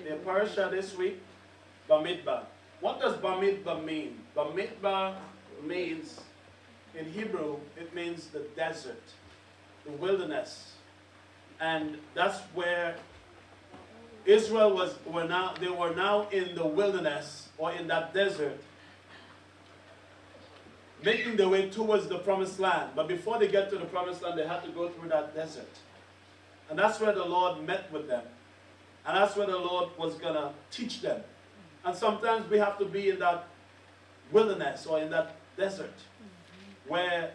The parasha this week, Bamidba. What does Bamidba mean? Bamidba means, in Hebrew, it means the desert, the wilderness. And that's where Israel they were now in the wilderness, or in that desert, making their way towards the promised land. But before they get to the promised land, they had to go through that desert. And that's where the Lord met with them. And that's where the Lord was going to teach them. And sometimes we have to be in that wilderness or in that desert where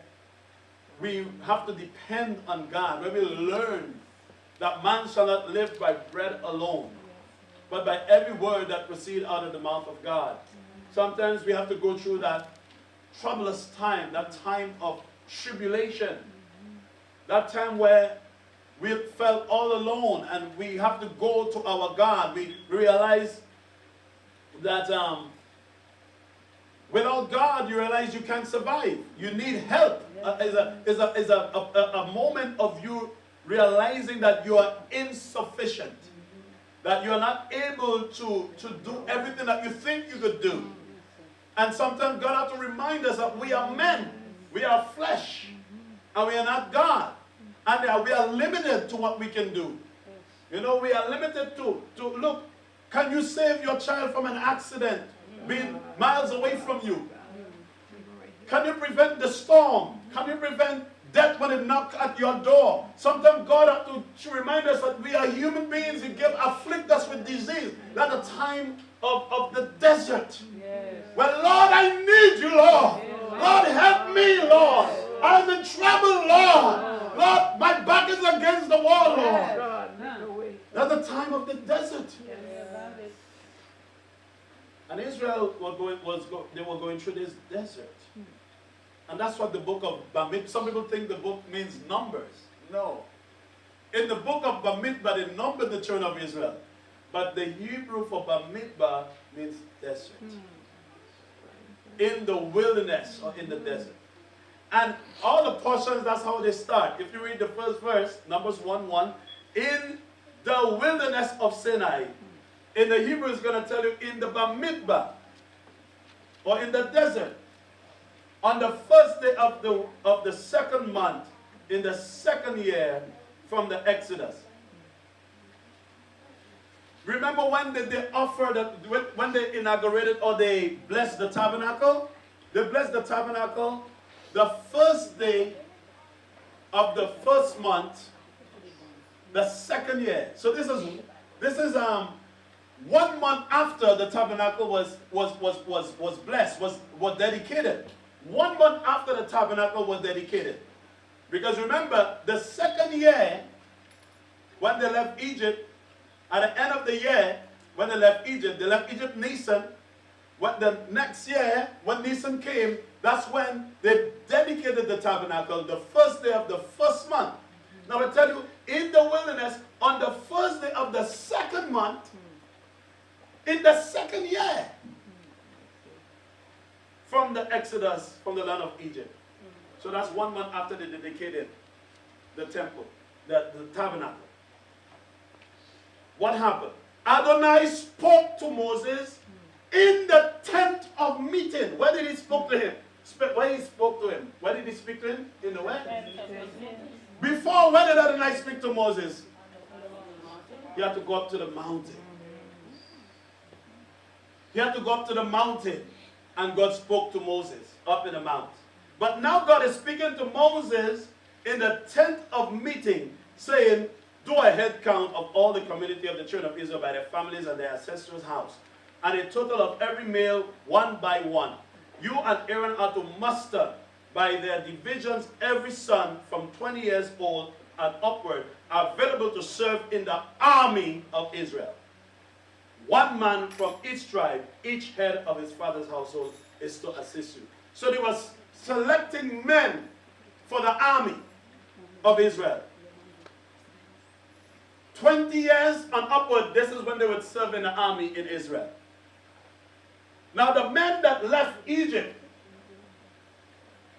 we have to depend on God, where we learn that man shall not live by bread alone, but by every word that proceeds out of the mouth of God. Sometimes we have to go through that troublous time, that time of tribulation, that time where we felt all alone and we have to go to our God. We realize that without God, you realize you can't survive. You need help. Is a moment of you realizing that you are insufficient, that you are not able to do everything that you think you could do. And sometimes God has to remind us that we are men, we are flesh, and we are not God. And we are limited to what we can do. You know, we are limited to look, can you save your child from an accident being miles away from you? Can you prevent the storm? Can you prevent death when it knocks at your door? Sometimes God has to remind us that we are human beings. He afflict us with disease. That's a time of the desert. Well, Lord, I need you, Lord. Lord, help me, Lord. I'm in trouble, Lord. Lord, my back is against the wall, Lord. That's the time of the desert. And Israel they were going through this desert. And that's what the book of Bamidba, some people think the book means numbers. No. In the book of Bamidba, they numbered the children of Israel. But the Hebrew for Bamidba means desert. In the wilderness or in the desert. And all the portions, that's how they start. If you read the first verse, Numbers 1:1, in the wilderness of Sinai. In the Hebrew, it's going to tell you in the Bamidba, or in the desert, on the first day of the second month, in the second year from the Exodus. Remember when they offered, when they inaugurated or they blessed the tabernacle? They blessed the tabernacle the first day of the first month, the second year. So this is 1 month after the tabernacle was blessed, was dedicated. 1 month after the tabernacle was dedicated. Because remember, the second year, when they left Egypt, at the end of the year, when they left Egypt Nisan. What the next year, when Nisan came, that's when they dedicated the tabernacle, the first day of the first month. Now I tell you, in the wilderness, on the first day of the second month, in the second year, from the Exodus, from the land of Egypt. So that's 1 month after they dedicated the temple, the tabernacle. What happened? Adonai spoke to Moses in the tent of meeting. Where did he speak to him? Where he spoke to him? Where did he speak to him? In the where? Before, where did Adonai speak to Moses? He had to go up to the mountain. He had to go up to the mountain, and God spoke to Moses up in the mount. But now God is speaking to Moses in the tent of meeting, saying, do a head count of all the community of the children of Israel by their families and their ancestors' house, and a total of every male 1 by 1. You and Aaron are to muster by their divisions every son from 20 years old and upward available to serve in the army of Israel. 1 man from each tribe, each head of his father's household is to assist you. So they was selecting men for the army of Israel. 20 years and upward, this is when they would serve in the army in Israel. Now the men that left Egypt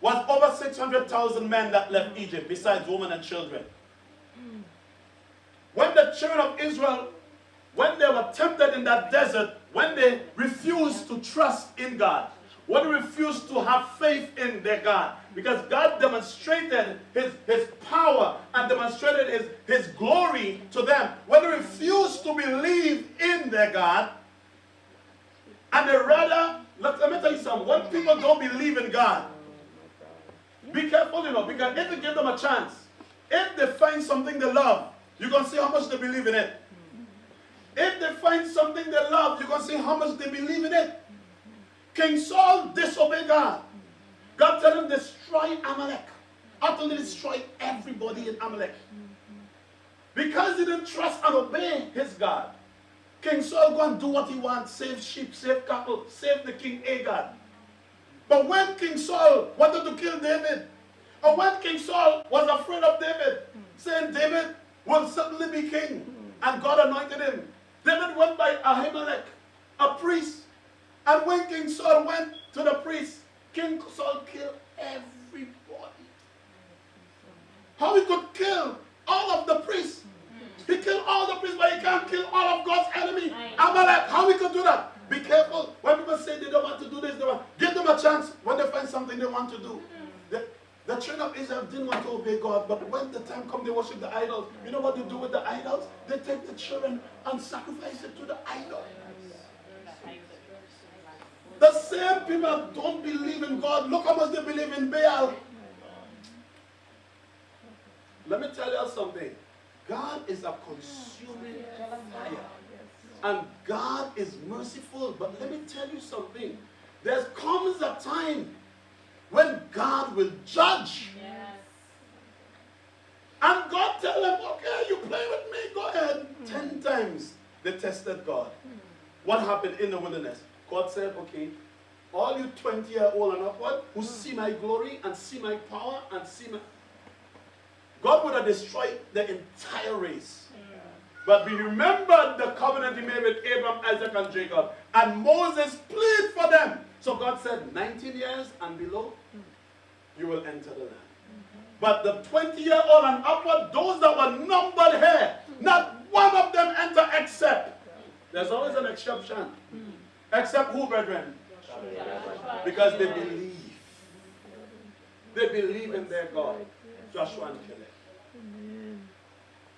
was over 600,000 men that left Egypt, besides women and children. When the children of Israel when they were tempted in that desert, when they refused to trust in God, when they refused to have faith in their God, because God demonstrated his power and demonstrated his glory to them. When they refused to believe in their God, and they rather, let me tell you something, when people don't believe in God, be careful, because if you give them a chance, if they find something they love, you're going to see how much they believe in it. If they find something they love, you're going to see how much they believe in it. King Saul disobeyed God. God told him, destroy Amalek. Utterly destroy everybody in Amalek. Because he didn't trust and obey his God, King Saul go and do what he wants, save sheep, save cattle, save the king Agag. But when King Saul wanted to kill David, or when King Saul was afraid of David, saying David will certainly be king, and God anointed him, David went by Ahimelech, a priest. And when King Saul went to the priest, King Saul killed everybody. How he could kill all of the priests? He killed all the priests, but he can't kill all of God's enemy. Amalek, how he could do that? Be careful. When people say they don't want to do this, give them a chance when they find something they want to do. The children of Israel didn't want to obey God, but when the time comes, they worship the idols. You know what they do with the idols? They take the children and sacrifice it to the idol. The same people don't believe in God. Look how much they believe in Baal. Let me tell you something. God is a consuming fire. And God is merciful. But let me tell you something. There comes a time when God will judge. Yes. And God tell them, okay, you play with me, go ahead. 10 times they tested God. What happened in the wilderness? God said, okay, all you 20-year-old and upward who see my glory and see my power and see my... God would have destroyed the entire race. But we remembered the covenant he made with Abraham, Isaac, and Jacob. And Moses pleaded for them. So God said, 19 years and below, you will enter the land. But the 20-year-old and upward, those that were numbered here, not one of them enter except. There's always an exception. Except who, brethren? Because they believe. They believe in their God. Joshua and Caleb.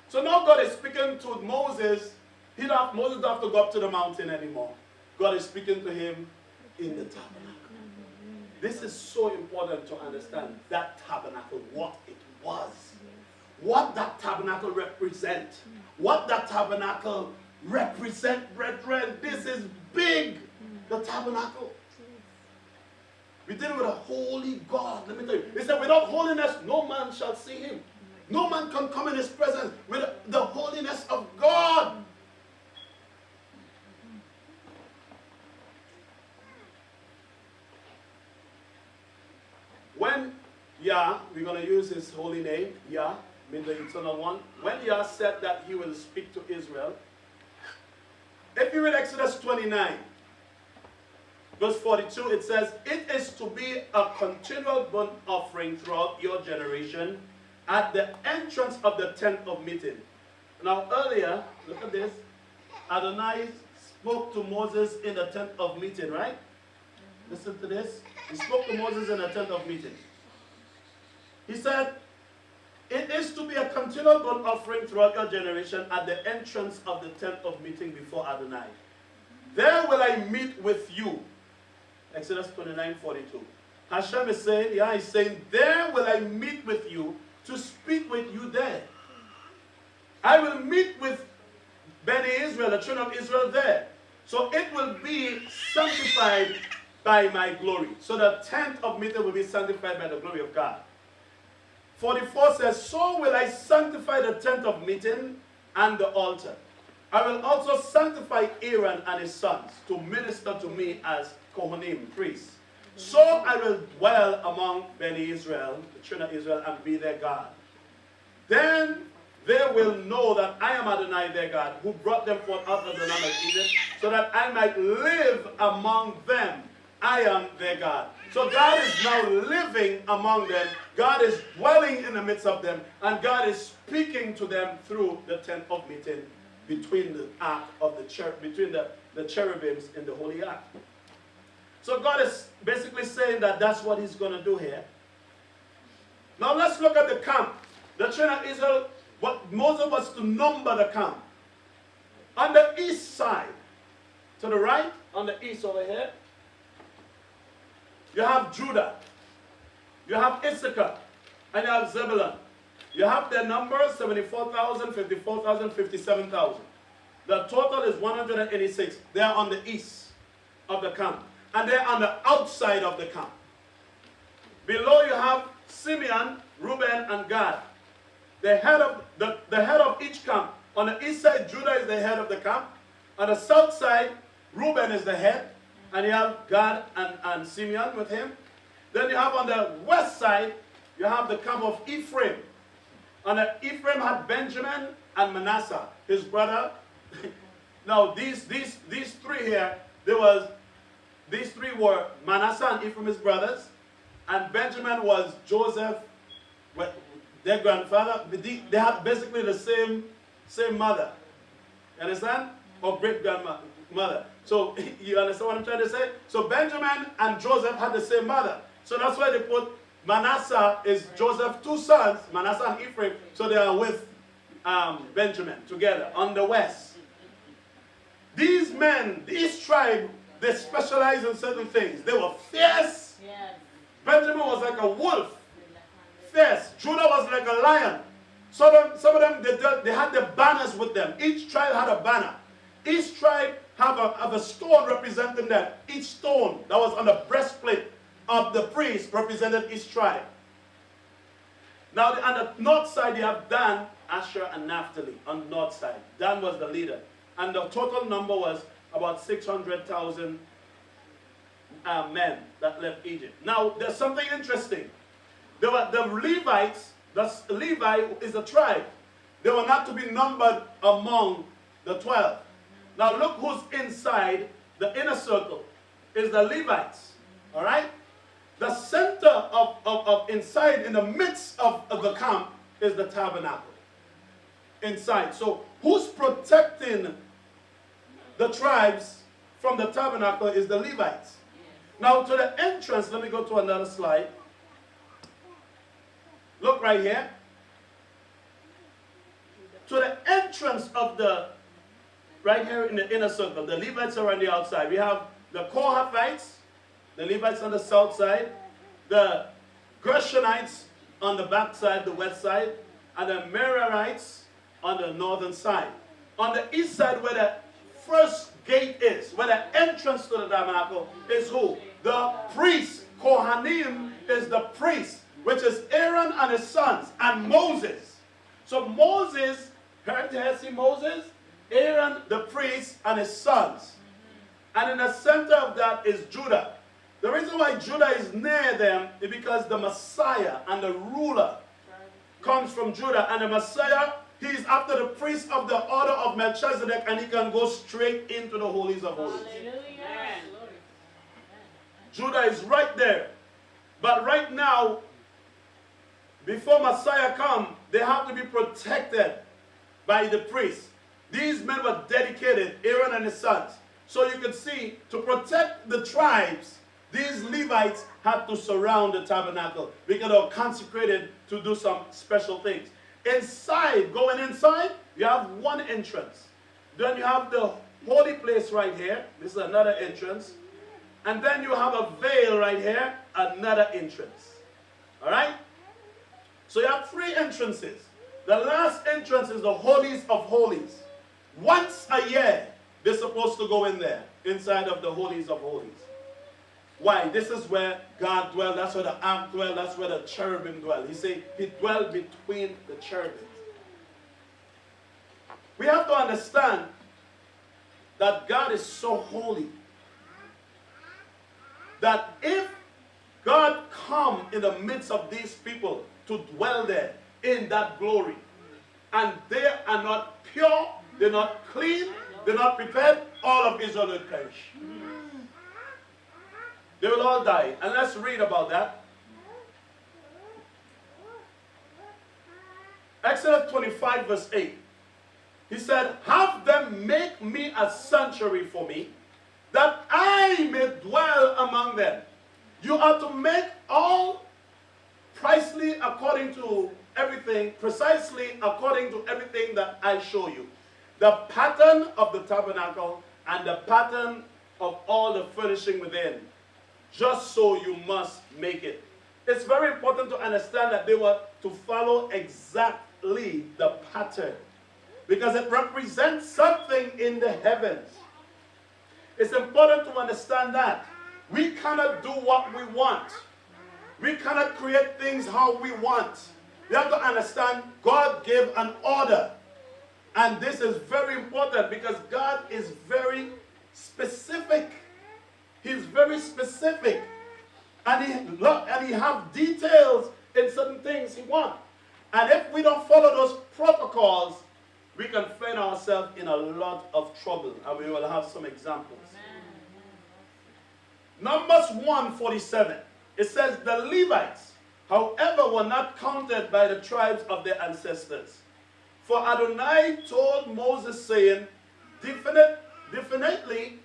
So now God is speaking to Moses. Moses don't have to go up to the mountain anymore. God is speaking to him in the tabernacle. This is so important to understand that tabernacle, what it was. What that tabernacle represents. What that tabernacle represents, brethren. This is big. The tabernacle. We deal with a holy God. Let me tell you. He said, without holiness, no man shall see him. No man can come in his presence with the holiness of God. When Yah, we're going to use his holy name, Yah, means the eternal one. When Yah said that he will speak to Israel, if you read Exodus 29, verse 42, it says, it is to be a continual burnt offering throughout your generation at the entrance of the tent of meeting. Now earlier, look at this. Adonai spoke to Moses in the tent of meeting, right? Listen to this. He spoke to Moses in the tent of meeting. He said, it is to be a continual burnt offering throughout your generation at the entrance of the tent of meeting before Adonai. There will I meet with you. Exodus 29:42. Hashem is saying, Yah is saying, there will I meet with you to speak with you there. I will meet with Beni Israel, the children of Israel there. So it will be sanctified by my glory. So the tent of meeting will be sanctified by the glory of God. 44 says, so will I sanctify the tent of meeting and the altar. I will also sanctify Aaron and his sons to minister to me as Kohanim, priests. So I will dwell among Beni Israel, the children of Israel, and be their God. Then they will know that I am Adonai their God, who brought them forth out of the land of Egypt, so that I might live among them. I am their God. So God is now living among them. God is dwelling in the midst of them, and God is speaking to them through the tent of meeting between the ark of between the cherubims in the holy ark. So God is basically saying that that's what he's going to do here. Now let's look at the camp. The children of Israel, what Moses was to number the camp. On the east side, to the right, on the east over here, you have Judah, you have Issachar, and you have Zebulun. You have their numbers, 74,000, 54,000, 57,000. The total is 186. They are on the east of the camp. And they're on the outside of the camp. Below you have Simeon, Reuben, and Gad. The head of each camp. On the east side, Judah is the head of the camp. On the south side, Reuben is the head. And you have Gad and Simeon with him. Then you have on the west side, you have the camp of Ephraim. And Ephraim had Benjamin and Manasseh, his brother. Now these three here, these three were Manasseh and Ephraim, his brothers, and Benjamin was Joseph, their grandfather. They had basically the same mother. You understand? Or great grandmother. So you understand what I'm trying to say? So Benjamin and Joseph had the same mother. So that's why they put Manasseh is Joseph's two sons, Manasseh and Ephraim, so they are with Benjamin together on the west. These men, these tribes, they specialize in certain things. They were fierce. Yes. Benjamin was like a wolf, fierce. Judah was like a lion. Some of them, they had the banners with them. Each tribe had a banner. Each tribe have a stone representing them. Each stone that was on the breastplate of the priest represented each tribe. Now on the north side you have Dan, Asher, and Naphtali on the north side. Dan was the leader. And the total number was about 600,000 men that left Egypt. Now there's something interesting. There were the Levites. Levi is a tribe. They were not to be numbered among the 12. Now look who's inside the inner circle. Is the Levites. All right? The center of inside, in the midst of the camp, is the tabernacle. Inside. So who's protecting the tribes from the tabernacle is the Levites. Now to the entrance, let me go to another slide. Look right here. To the entrance of right here in the inner circle, the Levites are on the outside. We have the Kohathites, the Levites on the south side, the Gershonites on the back side, the west side, and the Merarites on the northern side. On the east side, where the first gate is, where the entrance to the tabernacle is who? The priest. Kohanim is the priest, which is Aaron and his sons, and Moses. So Moses, here see Moses, Aaron the priest, and his sons. And in the center of that is Judah. The reason why Judah is near them is because the Messiah and the ruler comes from Judah. And the Messiah, he is after the priest of the order of Melchizedek, and he can go straight into the holies of holies. Hallelujah. Judah is right there. But right now, before Messiah comes, they have to be protected by the priest. These men were dedicated, Aaron and his sons. So you can see, to protect the tribes, these Levites had to surround the tabernacle because they were consecrated to do some special things. Inside, going inside, you have one entrance. Then you have the holy place right here. This is another entrance. And then you have a veil right here, another entrance. All right? So you have three entrances. The last entrance is the holies of holies. Once a year, they're supposed to go in there, inside of the holies of holies. Why? This is where God dwells. That's where the ark dwells. That's where the cherubim dwell. He said he dwelled between the cherubim. We have to understand that God is so holy that if God come in the midst of these people to dwell there in that glory, and they are not pure, they're not clean, they're not prepared, all of Israel will perish. They will all die. And let's read about that. Exodus 25 verse 8. He said, have them make me a sanctuary for me, that I may dwell among them. You are to make all precisely according to everything that I show you. The pattern of the tabernacle and the pattern of all the furnishing within. Just so you must make it. It's very important to understand that they were to follow exactly the pattern, because it represents something in the heavens. It's important to understand that. We cannot do what we want. We cannot create things how we want. You have to understand God gave an order. And this is very important because God is very specific. He's very specific. And he have details in certain things he wants. And if we don't follow those protocols, we can find ourselves in a lot of trouble. And we will have some examples. Numbers 1:47. It says, the Levites, however, were not counted by the tribes of their ancestors. For Adonai told Moses, saying, definitely,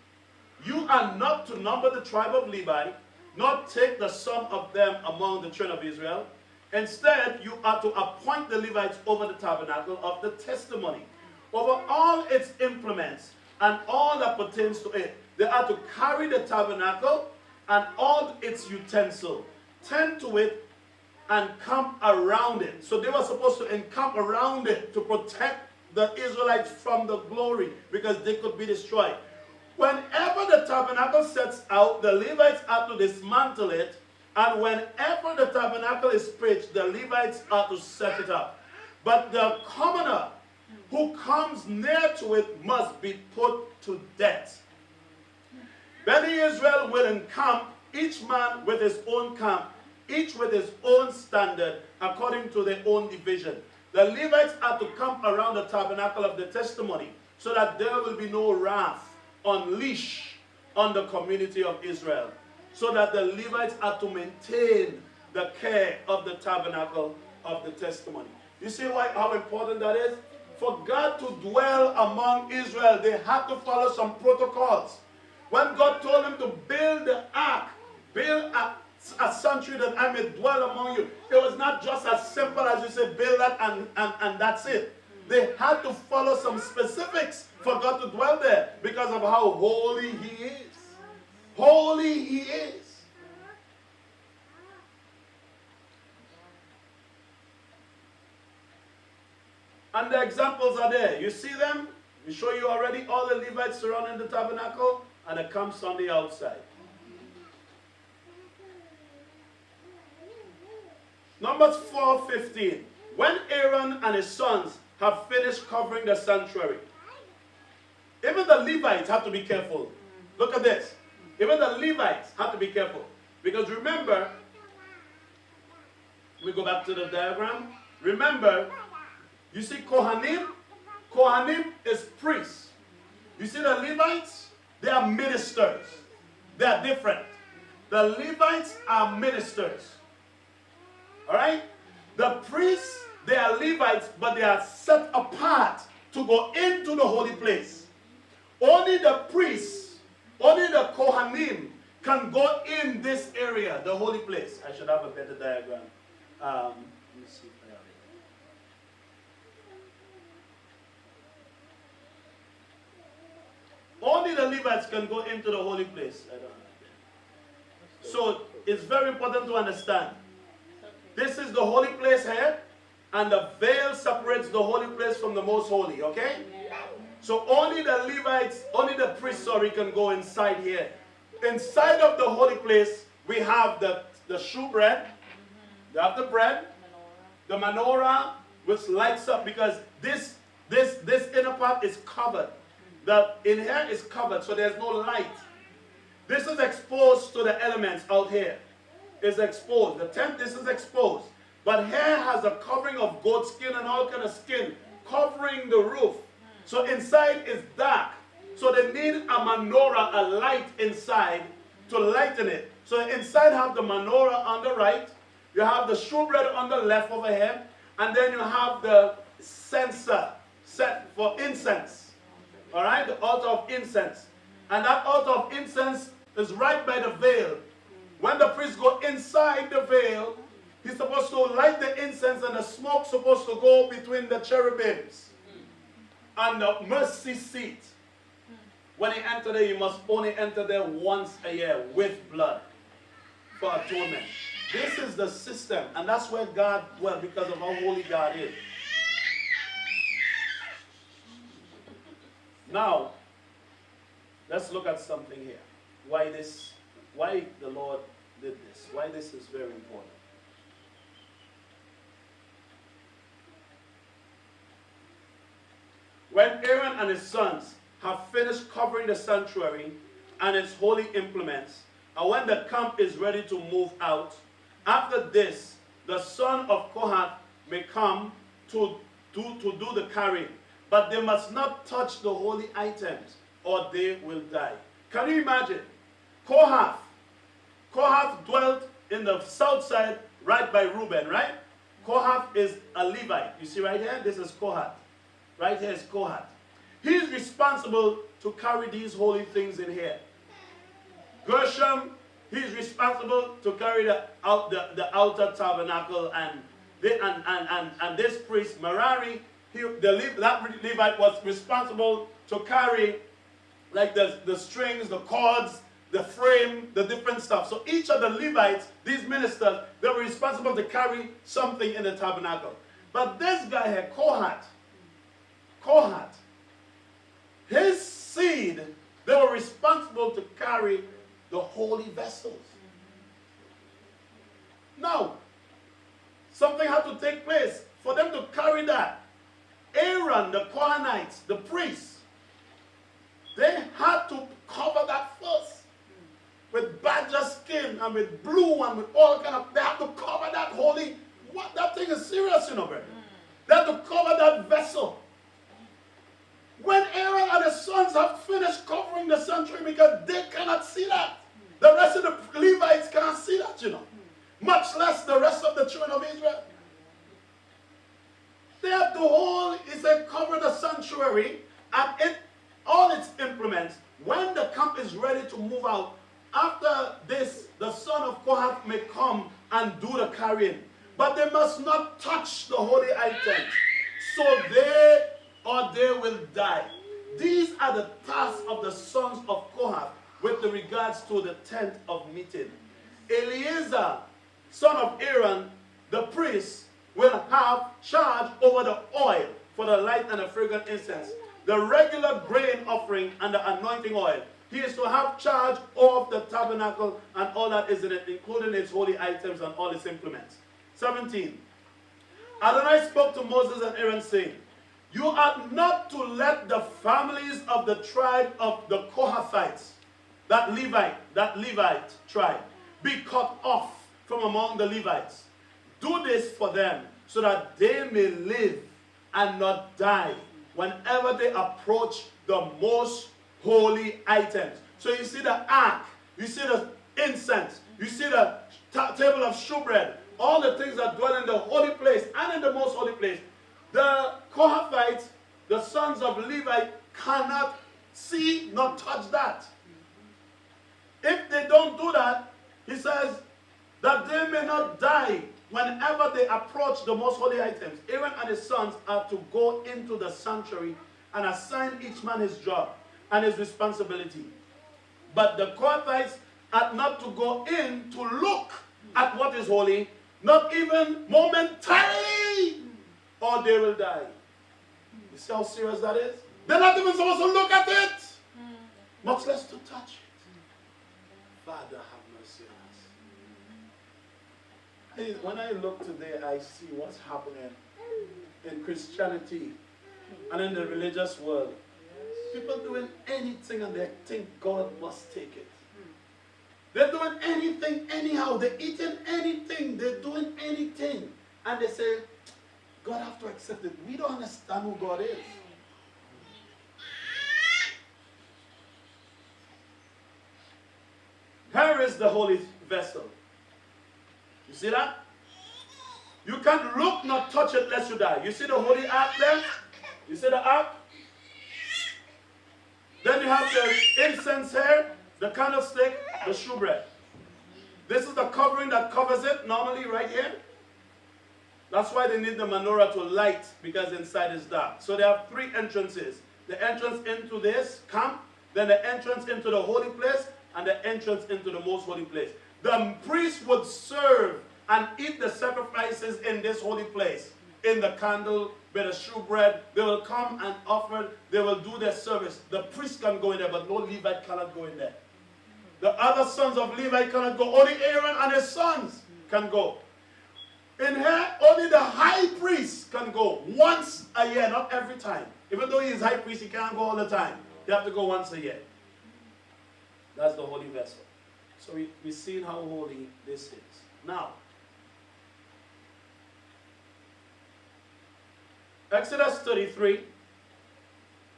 you are not to number the tribe of Levi, nor take the sum of them among the children of Israel. Instead, you are to appoint the Levites over the tabernacle of the testimony, over all its implements, and all that pertains to it. They are to carry the tabernacle and all its utensils, tend to it, and camp around it. So they were supposed to encamp around it to protect the Israelites from the glory, because they could be destroyed. Whenever the tabernacle sets out, the Levites are to dismantle it, and whenever the tabernacle is pitched, the Levites are to set it up. But the commoner who comes near to it must be put to death. Beni Israel will encamp, each man with his own camp, each with his own standard, according to their own division. The Levites are to camp around the tabernacle of the testimony, so that there will be no wrath unleashed on the community of Israel. So that the Levites are to maintain the care of the tabernacle of the testimony. You see how important that is? For God to dwell among Israel, they had to follow some protocols. When God told them to build the ark, build a sanctuary that I may dwell among you, it was not just as simple as you say, build that and that's it. They had to follow some specifics for God to dwell there, because of how holy he is. Holy he is. And the examples are there. You see them? We show you already all the Levites surrounding the tabernacle, and the camps on the outside. Numbers 4:15. When Aaron and his sons have finished covering the sanctuary, even the Levites have to be careful. Look at this. Even the Levites have to be careful. Because remember, we go back to the diagram. Remember, you see Kohanim? Kohanim is priests. You see the Levites? They are ministers. They are different. The Levites are ministers. Alright? The priests, they are Levites, but they are set apart to go into the holy place. Only the priests, only the Kohanim can go in this area, the holy place. I should have a better diagram. Let me see if I have it. Only the Levites can go into the holy place. I don't have it. So it's very important to understand. This is the holy place here, and the veil separates the holy place from the most holy, okay? So only the Levites, only the priests, can go inside here. Inside of the holy place, we have the shewbread, you have the bread, the menorah, which lights up, because this inner part is covered. The in here is covered, so there's no light. This is exposed to the elements out here. Is exposed. The tent, this is exposed. But here has a covering of goat skin and all kind of skin covering the roof. So inside is dark. So they need a menorah, a light inside to lighten it. So inside have the menorah on the right. You have the shewbread on the left over here. And then you have the censer. set for incense. All right, the altar of incense. And that altar of incense is right by the veil. When the priest go inside the veil, he's supposed to light the incense, and the smoke supposed to go between the cherubims and the mercy seat. When he entered there, he must only enter there once a year with blood for atonement. This is the system, and that's where God dwells because of how holy God is. Now, let's look at something here. Why the Lord did this. Why this is very important. When Aaron and his sons have finished covering the sanctuary and its holy implements, and when the camp is ready to move out, after this, the son of Kohath may come to do the carrying. But they must not touch the holy items, or they will die. Can you imagine? Kohath dwelt in the south side, right by Reuben, right? Kohath is a Levite. You see right here? This is Kohath. Right here is Kohath. He's responsible to carry these holy things in here. Gershom, he's responsible to carry the outer tabernacle, and this priest, Merari, that Levite was responsible to carry like the strings, the cords, the frame, the different stuff. So each of the Levites, these ministers, they were responsible to carry something in the tabernacle. But this guy here, Kohath, his seed, they were responsible to carry the holy vessels. Now, something had to take place for them to carry that. Aaron, the Kohanites, the priests, they had to cover that first with badger skin and with blue and with all kind of, they have to cover that holy, that thing is serious, you know, brother. They have to cover that vessel. When Aaron and his sons have finished covering the sanctuary, because they cannot see that. The rest of the Levites can't see that, you know. Much less the rest of the children of Israel. They have to cover the sanctuary and all its implements. When the camp is ready to move out, after this, the son of Kohath may come and do the carrying. But they must not touch the holy items, so they will die. These are the tasks of the sons of Kohath with regards to the tent of meeting. Eleazar, son of Aaron, the priest, will have charge over the oil for the light and the fragrant incense, the regular grain offering and the anointing oil. He is to have charge of the tabernacle and all that is in it, including its holy items and all its implements. 17. Adonai spoke to Moses and Aaron, saying, you are not to let the families of the tribe of the Kohathites, that Levite tribe, be cut off from among the Levites. Do this for them, so that they may live and not die whenever they approach the most holy items. So you see the ark, you see the incense, you see the table of shewbread, all the things that dwell in the holy place and in the most holy place. The Kohathites, the sons of Levi, cannot see nor touch that. If they don't do that, he says that they may not die whenever they approach the most holy items. Aaron and his sons are to go into the sanctuary and assign each man his job and his responsibility. But the Kohathites are not to go in to look at what is holy, not even momentarily, or they will die. You see how serious that is? They're not even supposed to look at it, much less to touch it. Father, have mercy on us. When I look today, I see what's happening in Christianity and in the religious world. People doing anything and they think God must take it. They're doing anything anyhow. They're eating anything. They're doing anything. And they say, God have to accept it. We don't understand who God is. Here is the holy vessel. You see that? You can't look nor touch it lest you die. You see the holy ark there? You see the ark? Then you have the incense here, the candlestick, the shewbread. This is the covering that covers it, normally right here. That's why they need the menorah to light, because inside is dark. So they have three entrances. The entrance into this camp, then the entrance into the holy place, and the entrance into the most holy place. The priest would serve and eat the sacrifices in this holy place, in the candle, with the shewbread. They will come and offer, they will do their service. The priest can go in there, but no Levite cannot go in there. The other sons of Levi cannot go. Only Aaron and his sons can go. In here, only the high priest can go once a year, not every time. Even though he is high priest, he can't go all the time. You have to go once a year. That's the holy vessel. So we've seen how holy this is. Now, Exodus 33.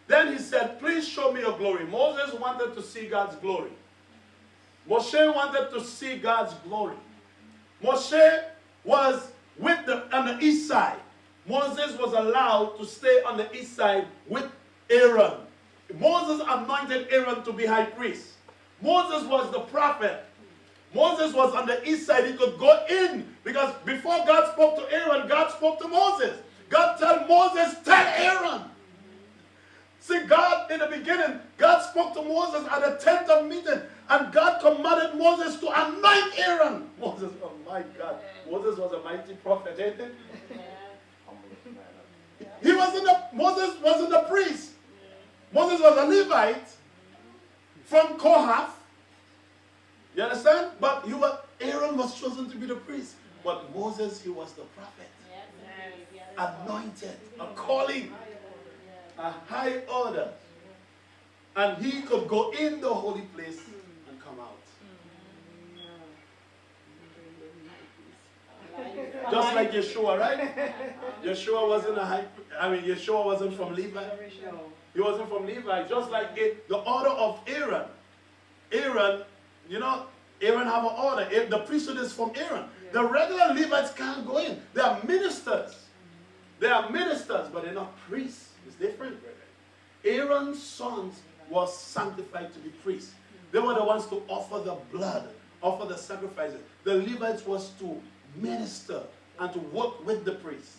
Then he said, please show me your glory. Moses wanted to see God's glory. Moshe wanted to see God's glory. Moshe was on the east side. Moses was allowed to stay on the east side with Aaron. Moses anointed Aaron to be high priest. Moses was the prophet. Moses was on the east side. He could go in, because before God spoke to Aaron, God spoke to Moses. God told Moses, tell Aaron. See, God, in the beginning, God spoke to Moses at the tent of meeting, and God commanded Moses to anoint Aaron. Moses, oh my God, Moses was a mighty prophet, ain't it? Moses wasn't a priest. Moses was a Levite from Kohath. You understand? But Aaron was chosen to be the priest. But Moses, he was the prophet. Anointed, a calling, a high order. And he could go in the holy place and come out. Just like Yeshua, right? Yeshua wasn't from Levi. He wasn't from Levi. Just like the order of Aaron. Aaron, Aaron have an order. The priesthood is from Aaron. The regular Levites can't go in. They are ministers. They are ministers, but they're not priests. It's different. Aaron's sons were sanctified to be priests. They were the ones to offer the blood, offer the sacrifices. The Levites was to minister and to work with the priests.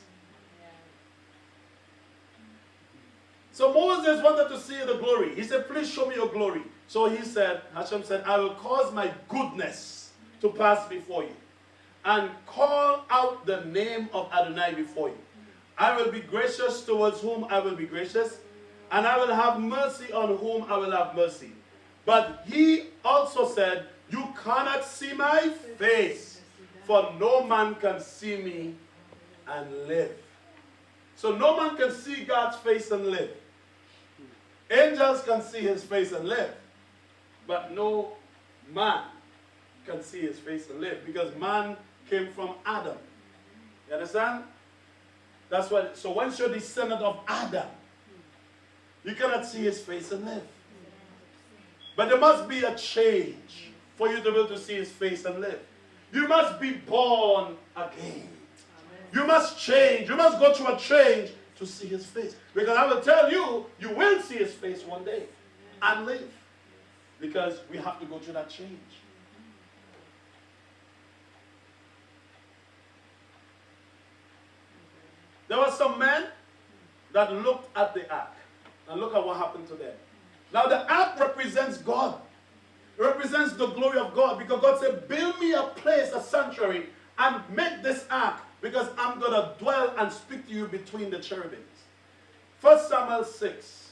So Moses wanted to see the glory. He said, please show me your glory. So Hashem said, I will cause my goodness to pass before you and call out the name of Adonai before you. I will be gracious towards whom I will be gracious, and I will have mercy on whom I will have mercy. But he also said, you cannot see my face, for no man can see me and live. So no man can see God's face and live. Angels can see his face and live, but no man can see his face and live, because man came from Adam. You understand? That's why. So once you're descendant of Adam, you cannot see his face and live. But there must be a change for you to be able to see his face and live. You must be born again. You must change. You must go through a change to see his face. Because I will tell you, you will see his face one day and live. Because we have to go through that change. There were some men that looked at the ark. And look at what happened to them. Now the ark represents God. It represents the glory of God. Because God said, build me a place, a sanctuary, and make this ark, because I'm going to dwell and speak to you between the cherubims. 1 Samuel 6.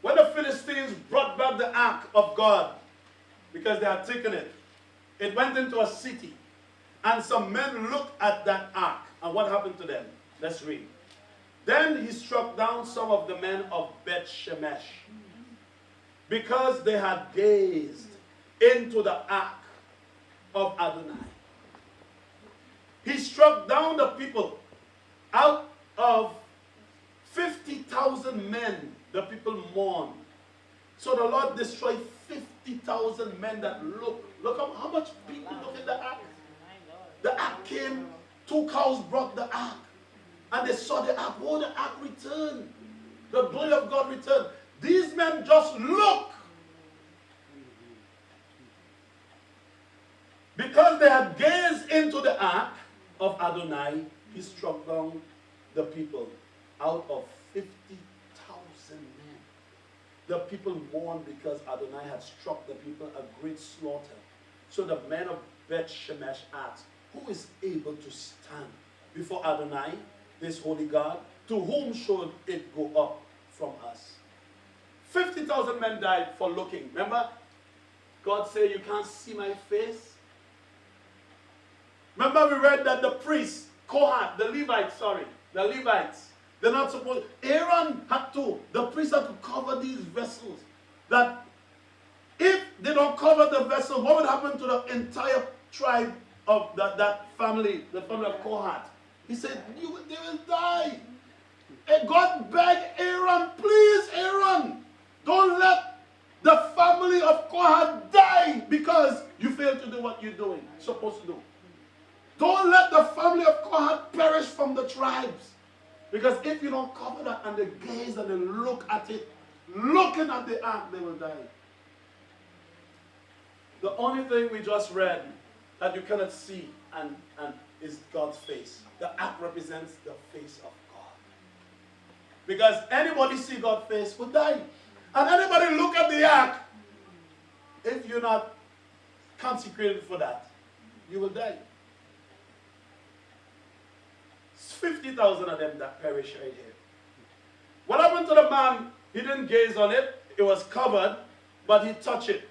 When the Philistines brought back the ark of God, because they had taken it, it went into a city. And some men looked at that ark. And what happened to them? Let's read. Then he struck down some of the men of Beth Shemesh, because they had gazed into the ark of Adonai. He struck down the people. Out of 50,000 men, the people mourned. So the Lord destroyed 50,000 men that looked. Look how much people look at the ark. The ark came, 2 cows brought the ark. and they saw the ark. Oh, the ark returned. The glory of God returned. These men just look. Because they had gazed into the ark of Adonai, he struck down the people out of 50,000 men. The people mourned because Adonai had struck the people a great slaughter. So the men of Beth Shemesh asked, who is able to stand before Adonai, this holy God? To whom should it go up from us? 50,000 men died for looking. Remember, God said, you can't see my face. Remember we read that the priests, Kohath, the Levites, they're not supposed, Aaron had to, the priests had to cover these vessels. That if they don't cover the vessel, what would happen to the entire tribe of that family, the family of Kohath? He said, they will die. And God begged Aaron, please Aaron, don't let the family of Kohath die because you failed to do what you're supposed to do. Don't let the family of Kohath perish from the tribes. Because if you don't cover that and they gaze and they look at it, looking at the ark, they will die. The only thing we just read that you cannot see and is God's face. The ark represents the face of God. Because anybody see God's face will die. And anybody look at the ark, if you're not consecrated for that, you will die. 50,000 of them that perish right here. What happened to the man? He didn't gaze on it. It was covered, but he touched it.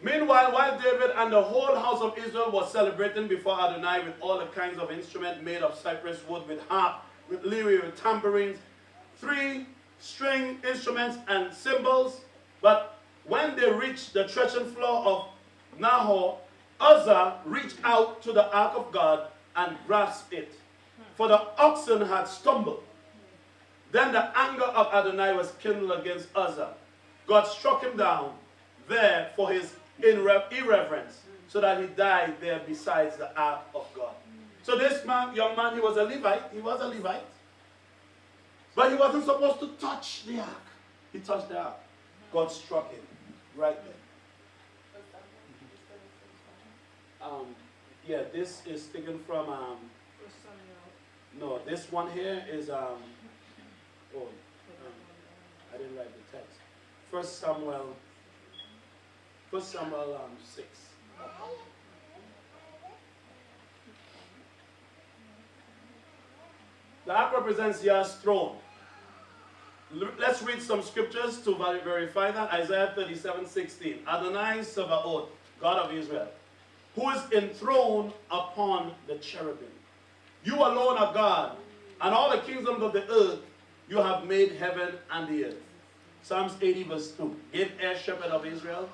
Meanwhile, while David and the whole house of Israel was celebrating before Adonai with all the kinds of instruments made of cypress wood, with harp, with lyre, with tambourines, 3-string instruments and cymbals, but when they reached the threshing floor of Nahor, Uzzah reached out to the ark of God and grasped it, for the oxen had stumbled. Then the anger of Adonai was kindled against Uzzah. God struck him down there for his irreverence, so that he died there besides the ark of God. So this young man, he was a Levite. But he wasn't supposed to touch the ark. He touched the ark. God struck him right there. Yeah, this is taken from, no, this one here is, I didn't write the text. 1 Samuel 6. The ark represents Yah's throne. Let's read some scriptures to verify that. Isaiah 37:16. Adonai Sabaoth, God of Israel, who is enthroned upon the cherubim. You alone are God, and all the kingdoms of the earth you have made heaven and the earth. Psalms 80 verse 2. Give ear, shepherd of Israel,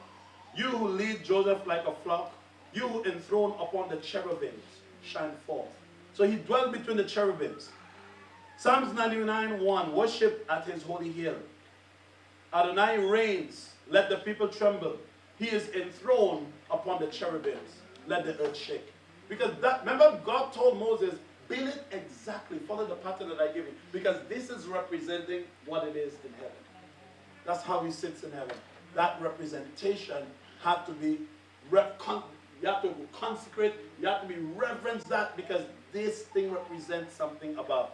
you who lead Joseph like a flock, you who enthroned upon the cherubims, shine forth. So he dwelt between the cherubims. Psalms 99:1. Worship at his holy hill. Adonai reigns, let the people tremble. He is enthroned upon the cherubims. Let the earth shake. Because remember, God told Moses, build it exactly, follow the pattern that I give you. Because this is representing what it is in heaven. That's how he sits in heaven. That representation had to be, you have to consecrate, you have to be reverence that, because this thing represents something above.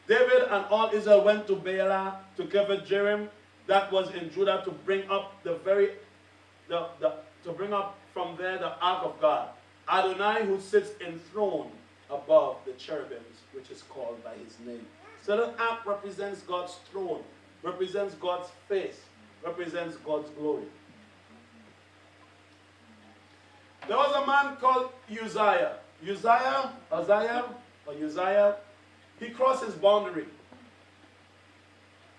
David and all Israel went to Baalah, to Kiriath-jearim, that was in Judah, to bring up to bring up from there the ark of God. Adonai, who sits enthroned above the cherubims, which is called by his name. So the ark represents God's throne, represents God's face, represents God's glory. There was a man called Uzziah. Uzziah, he crossed his boundary.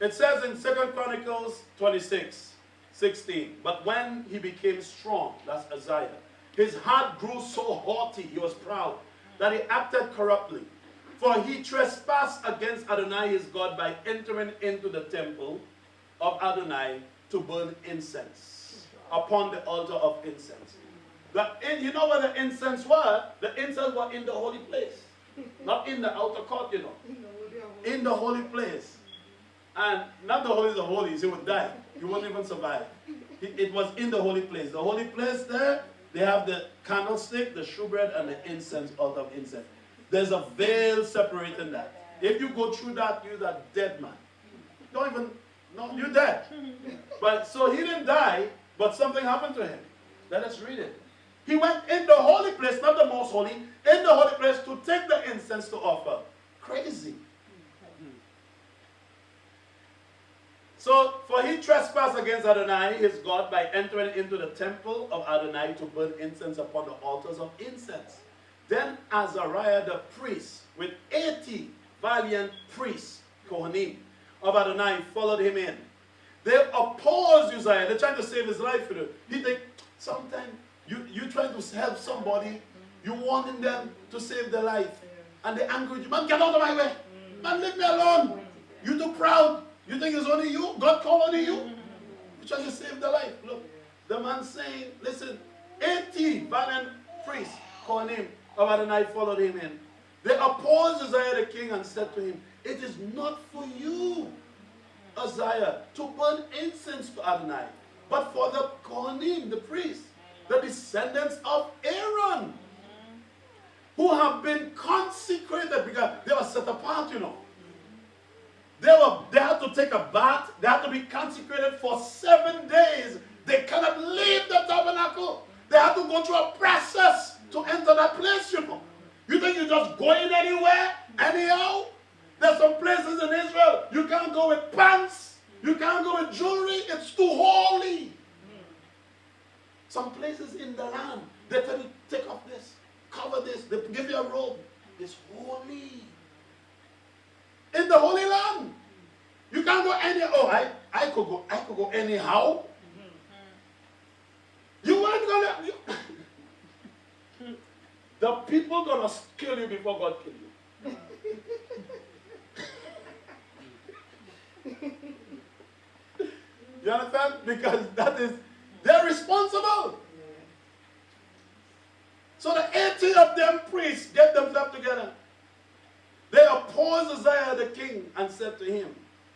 It says in 2 Chronicles 26:16, but when he became strong, that's Uzziah, his heart grew so haughty, he was proud, that he acted corruptly. For he trespassed against Adonai his God by entering into the temple of Adonai to burn incense upon the altar of incense. You know where the incense was? The incense was in the holy place. Not in the outer court, you know. In the holy place. And not the holies of holies, he would die. He wouldn't even survive. It was in the holy place. The holy place there, they have the candlestick, the shewbread, and the incense, altar of incense. There's a veil separating that. If you go through that, you're a dead man. Don't even, no, you're dead. But so he didn't die, but something happened to him. Let us read it. He went in the holy place, not the most holy, in the holy place to take the incense to offer. Crazy. So, for he trespassed against Adonai, his God, by entering into the temple of Adonai to burn incense upon the altars of incense. Then Azariah the priest, with 80 valiant priests, Kohanim, of Adonai, followed him in. They opposed Uzziah. They're trying to save his life. He think, sometimes you trying to help somebody, you wanting them to save their life. And they angry with you. Man, get out of my way. Man, leave me alone. You too proud. You think it's only you? God called only you? You're trying to save their life. Look, the man saying, listen, 80 valiant priests, Kohanim of Adonai, followed him in. They opposed Uzziah the king and said to him, it is not for you, Uzziah, to burn incense to Adonai, but for the Kohanim, the priests, the descendants of Aaron, who have been consecrated because they were set apart, you know. They had to take a bath. They had to be consecrated for 7 days. They cannot leave the tabernacle. They had to go through a process to enter that place, you know. You think you're just going anywhere, anyhow? There's some places in Israel, you can't go with pants. You can't go with jewelry. It's too holy. Some places in the land, they tell you, take off this, cover this. They give you a robe. It's holy. In the Holy Land. You can't go anywhere. Oh, I could go anyhow. You weren't gonna the people gonna kill you before God kill you. You understand? Because they're responsible. So the 80 of them priests get themselves together. They opposed Uzziah the king and said to him,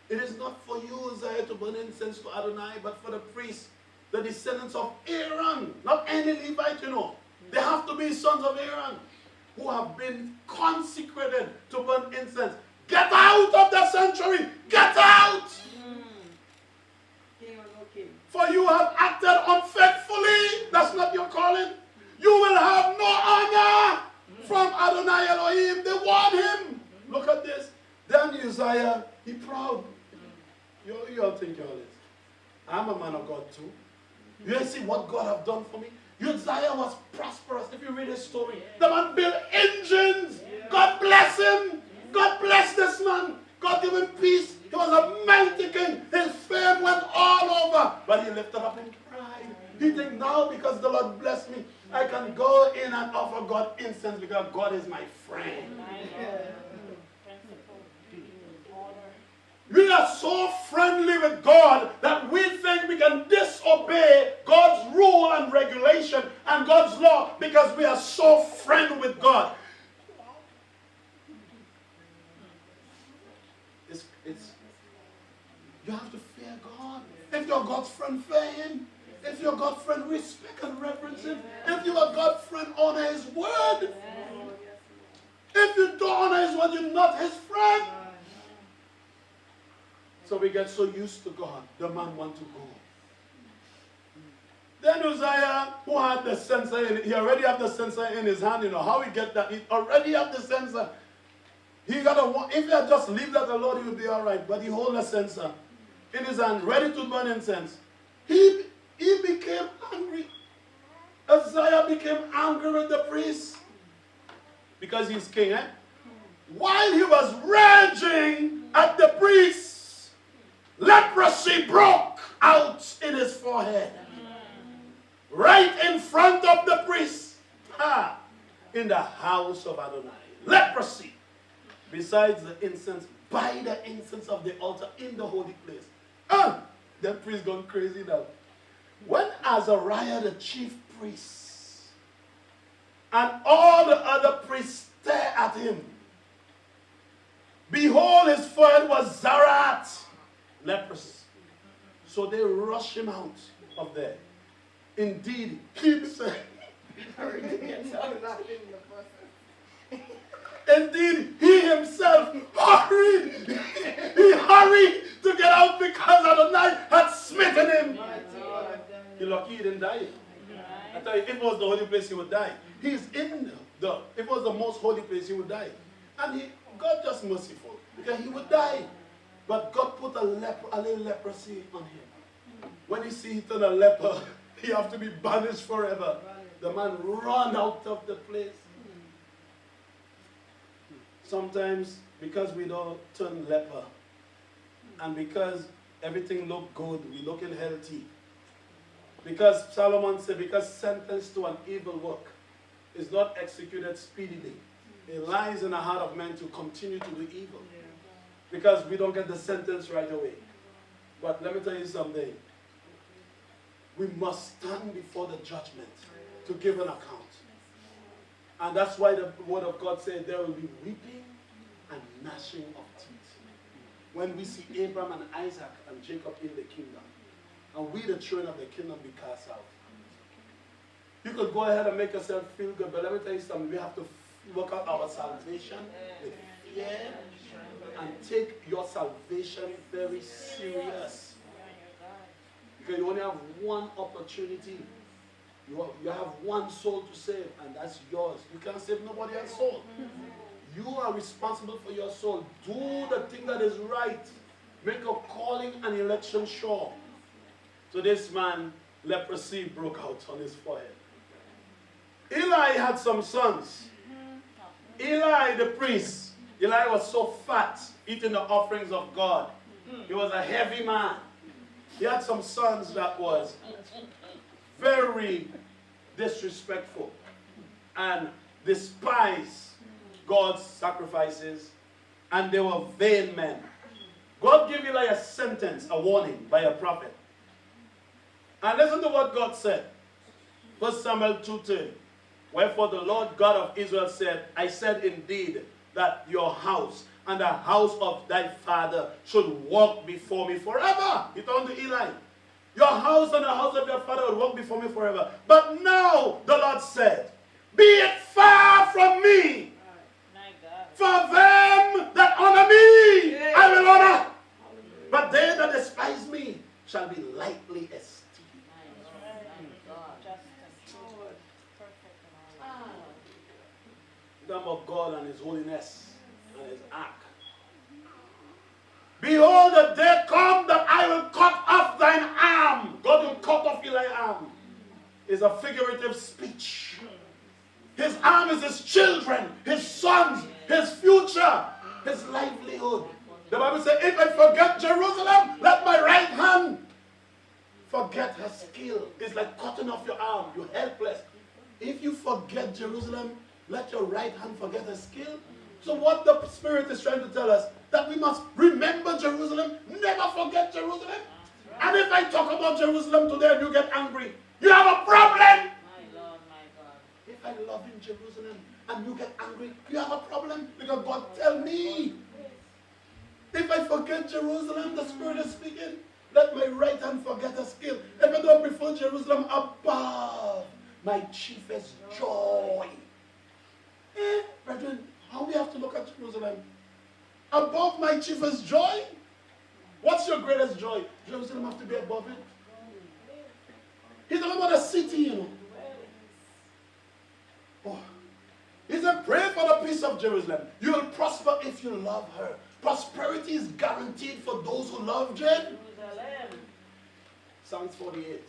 it is not for you, Uzziah, to burn incense to Adonai, but for the priests, the descendants of Aaron. Not any Levite, you know. They have to be sons of Aaron who have been consecrated to burn incense. Get out of the sanctuary! Get out! For you have acted unfaithfully. That's not your calling. You will have no honor from Adonai Elohim. They warn him. Look at this. Then Uzziah, he proud. You all think all this. I'm a man of God too. You see what God have done for me? Uzziah was prosperous. If you read his story, the man built engines. God bless him. God bless this man. God give him peace. He was a mighty king. His fame went all over. But he lifted up in pride. He think now because the Lord blessed me, I can go in and offer God incense because God is my friend. We are so friendly with God that we think we can disobey God's rule and regulation and God's law because we are so friendly with God. You have to fear God. If you're God's friend, fear him. If you're God's friend, respect and reverence him. If you are God's friend, honor his word. If you don't honor his word, you're not his friend. So we get so used to God, the man wants to go. Then Uzziah, who had the censer, he already had the censer in his hand. You know how he get that? He already had the censer. If he had just leave that alone, he would be all right. But he hold the censer in his hand, ready to burn incense. He became angry. Uzziah became angry with the priest because he's king. While he was raging at the priest, leprosy broke out in his forehead, right in front of the priest, in the house of Adonai. Leprosy. Besides the incense, by the incense of the altar in the holy place. The priest gone crazy now. When Azariah, the chief priest, And all the other priests stare at him. Behold, his forehead was zarat, leprosy. So they rush him out of there. Indeed, he himself. Indeed, he himself hurried. He hurried to get out because Adonai had smitten him. You're lucky he didn't die. I tell you, if it was the holy place, he would die. He's in the, if it was the most holy place, he would die. And God just merciful, because he would die. But God put a little leprosy on him. When he sees he turned a leper, he have to be banished forever. The man run out of the place. Sometimes, because we don't turn leper, and because everything look good, we looking healthy. Because Solomon said, because sentence to an evil work is not executed speedily, it lies in the heart of men to continue to do evil. Because we don't get the sentence right away. But let me tell you something. We must stand before the judgment to give an account. And that's why the word of God said there will be weeping and gnashing of teeth. When we see Abraham and Isaac and Jacob in the kingdom, and we, the children of the kingdom, be cast out. You could go ahead and make yourself feel good, but let me tell you something. We have to work out our salvation with fear and take your salvation very serious. Because you only have one opportunity. You have one soul to save, and that's yours. You can't save nobody else's soul. You are responsible for your soul. Do the thing that is right. Make a calling and election sure. So this man, leprosy broke out on his forehead. Eli had some sons. Eli the priest. Eli was so fat, eating the offerings of God. He was a heavy man. He had some sons that was very disrespectful and despised God's sacrifices, and they were vain men. God gave Eli a sentence, a warning by a prophet. And listen to what God said. 1 Samuel 2:10. Wherefore the Lord God of Israel said, I said indeed that your house and the house of thy father should walk before me forever. He told to Eli, your house and the house of your father would walk before me forever. But now the Lord said, be it far from me. For them that honor me, I will honor. But they that despise me shall be lightly esteemed. Talking about God and his holiness and his ark. Behold, the day come that I will cut off thine arm. God will cut off Eli's arm. It's a figurative speech. His arm is his children, his sons, his future, his livelihood. The Bible says, if I forget Jerusalem, let my right hand forget her skill. It's like cutting off your arm. You're helpless. If you forget Jerusalem, let your right hand forget her skill. So what the Spirit is trying to tell us, that we must remember Jerusalem, never forget Jerusalem. And if I talk about Jerusalem today and you get angry, you have a problem. My Lord, my God. If I love in Jerusalem and you get angry, you have a problem. Because God tell me, if I forget Jerusalem, the Spirit is speaking, let my right hand forget her skill. If I don't prefer Jerusalem above my chiefest joy. Brethren, how we have to look at Jerusalem? Above my chiefest joy? What's your greatest joy? Jerusalem have to be above it. He's talking about a city, you know. Oh. He said, pray for the peace of Jerusalem. You will prosper if you love her. Prosperity is guaranteed for those who love Jerusalem. Psalms 48.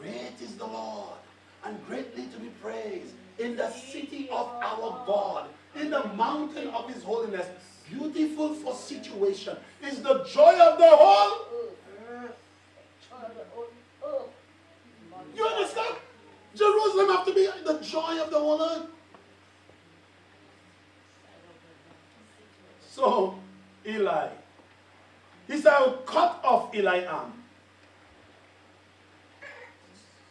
Great is the Lord, and greatly to be praised in the city of our God, in the mountain of his holiness. Beautiful for situation is the joy of the whole. You understand? Jerusalem have to be the joy of the whole earth. So, Eli, he said, I will cut off Eli's arm,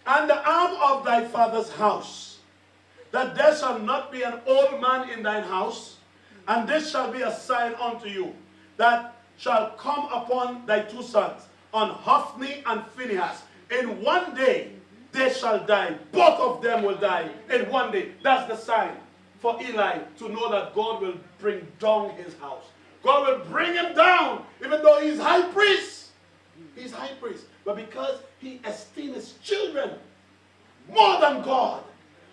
and the arm of thy father's house, that there shall not be an old man in thine house, and this shall be a sign unto you, that shall come upon thy two sons, on Hophni and Phinehas. In one day they shall die. Both of them will die in one day. That's the sign for Eli to know that God will bring down his house. God will bring him down, even though he's high priest. He's high priest. But because he esteemed his children more than God,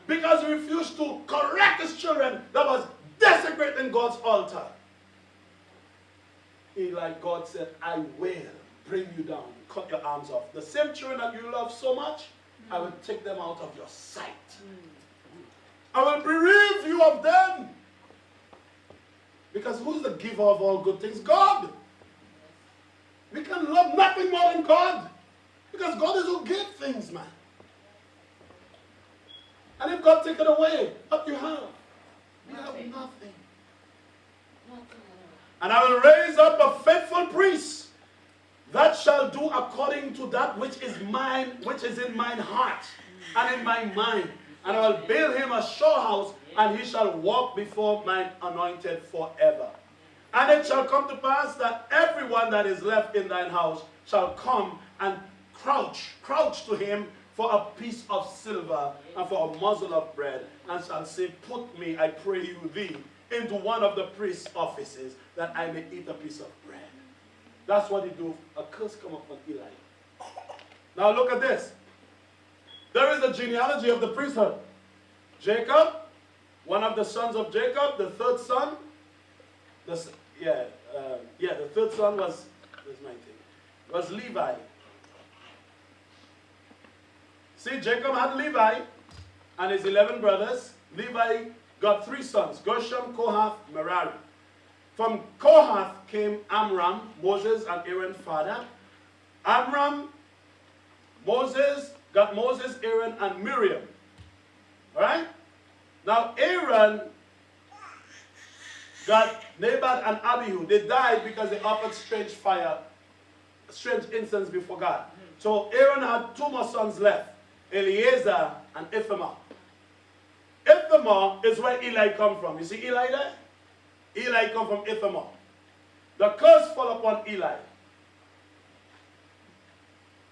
because he refused to correct his children that was desecrating God's altar, Eli, God said, I will bring you down, cut your arms off. The same children that you love so much, I will take them out of your sight. I will bereave you of them. Because who's the giver of all good things? God. We can love nothing more than God. Because God is who gives things, man. And if God take it away, what you have? You have nothing. And I will raise up a faithful priest that shall do according to that which is mine, which is in mine heart and in my mind. And I will build him a sure house, and he shall walk before mine anointed forever. And it shall come to pass that everyone that is left in thine house shall come and crouch to him for a piece of silver and for a morsel of bread, and shall say, put me, I pray you thee, into one of the priest's offices, that I may eat a piece of bread. That's what he do. A curse come upon Eli. Now look at this. There is a genealogy of the priesthood. Jacob, one of the sons of Jacob, the third son. The third son was, where's my thing? Was Levi. See, Jacob had Levi and his 11 brothers. Levi got 3 sons, Gershom, Kohath, Merari. From Kohath came Amram, Moses and Aaron's father. Amram, got Moses, Aaron, and Miriam. Alright? Now Aaron got Nabat and Abihu. They died because they offered strange incense before God. So Aaron had 2 more sons left, Eleazar and Ithamar. Ithamar is where Eli come from. You see Eli there? Eli come from Ithamar. The curse fell upon Eli.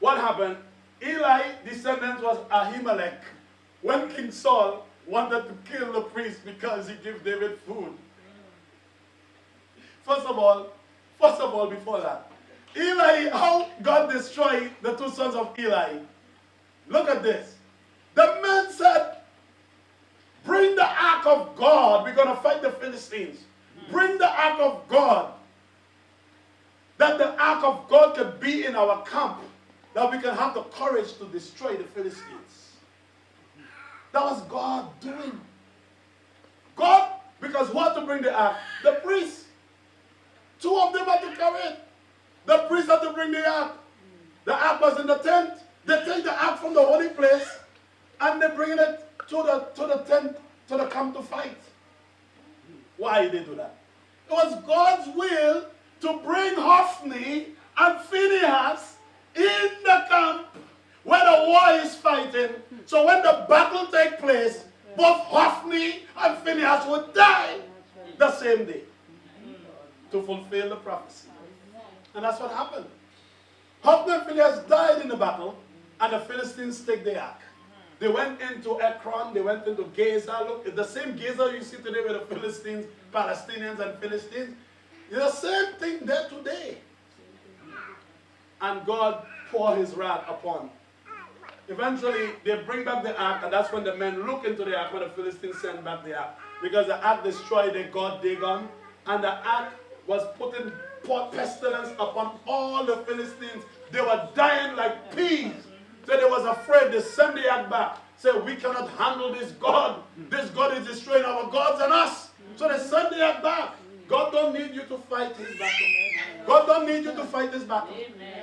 What happened? Eli's descendant was Ahimelech. When King Saul wanted to kill the priest because he gave David food. First of all, before that, Eli, how God destroyed the 2 sons of Eli. Look at this. The man said, bring the ark of God. We're going to fight the Philistines. Bring the ark of God. That the ark of God can be in our camp. That we can have the courage to destroy the Philistines. That was God doing. God, because who had to bring the ark? The priests. 2 of them had to carry it. The priests had to bring the ark. The ark was in the tent. They take the ark from the holy place and they bring it to the tent, to the camp to fight. Why did they do that? It was God's will to bring Hophni and Phinehas in the camp where the war is fighting. So when the battle takes place, both Hophni and Phinehas would die the same day to fulfill the prophecy. And that's what happened. Hophni and Phinehas died in the battle, and the Philistines take the ark. They went into Ekron, they went into Gaza. Look, the same Gaza you see today with the Philistines, Palestinians and Philistines. It's the same thing there today. And God poured his wrath upon. Eventually, they bring back the ark, and that's when the men look into the ark when the Philistines send back the ark. Because the ark destroyed the god Dagon, and the ark was putting pestilence upon all the Philistines. They were dying like peas. So they was afraid. They sent the ark back. Said, we cannot handle this God. This God is destroying our gods and us. So they sent the ark back. God don't need you to fight his battle. God don't need you to fight his battle.